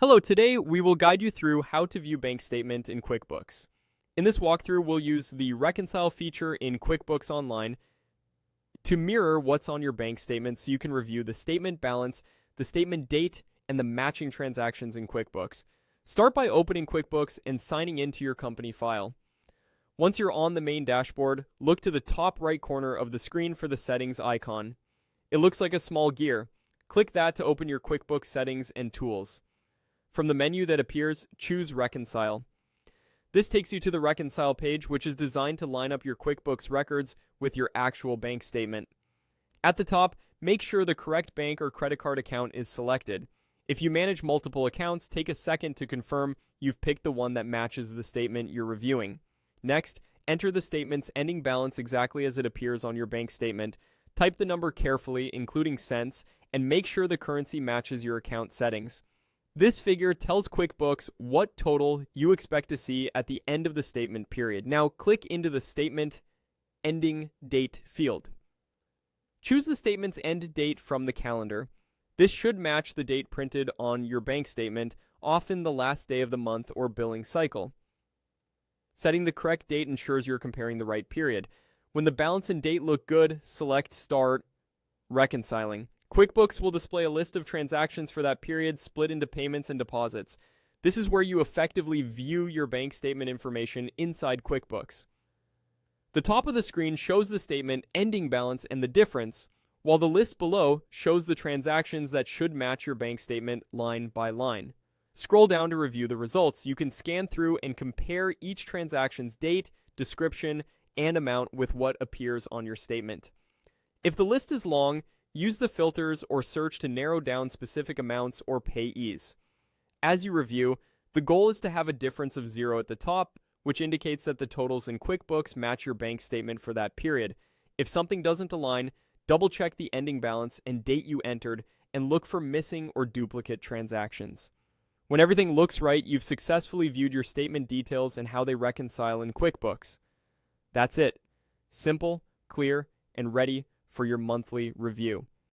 Hello, today we will guide you through how to view bank statement in QuickBooks. In this walkthrough, we'll use the Reconcile feature in QuickBooks Online to mirror what's on your bank statement so you can review the statement balance, the statement date, and the matching transactions in QuickBooks. Start by opening QuickBooks and signing into your company file. Once you're on the main dashboard, look to the top right corner of the screen for the settings icon. It looks like a small gear. Click that to open your QuickBooks settings and tools. From the menu that appears, choose Reconcile. This takes you to the Reconcile page, which is designed to line up your QuickBooks records with your actual bank statement. At the top, make sure the correct bank or credit card account is selected. If you manage multiple accounts, take a second to confirm you've picked the one that matches the statement you're reviewing. Next, enter the statement's ending balance exactly as it appears on your bank statement. Type the number carefully, including cents, and make sure the currency matches your account settings. This figure tells QuickBooks what total you expect to see at the end of the statement period. Now click into the Statement Ending Date field. Choose the statement's end date from the calendar. This should match the date printed on your bank statement, often the last day of the month or billing cycle. Setting the correct date ensures you're comparing the right period. When the balance and date look good, select Start Reconciling. QuickBooks will display a list of transactions for that period split into payments and deposits. This is where you effectively view your bank statement information inside QuickBooks. The top of the screen shows the statement ending balance and the difference, while the list below shows the transactions that should match your bank statement line by line. Scroll down to review the results. You can scan through and compare each transaction's date, description, and amount with what appears on your statement. If the list is long, use the filters or search to narrow down specific amounts or payees. As you review, the goal is to have a difference of 0 at the top, which indicates that the totals in QuickBooks match your bank statement for that period. If something doesn't align, double-check the ending balance and date you entered and look for missing or duplicate transactions. When everything looks right, you've successfully viewed your statement details and how they reconcile in QuickBooks. That's it. Simple, clear, and ready for your monthly review.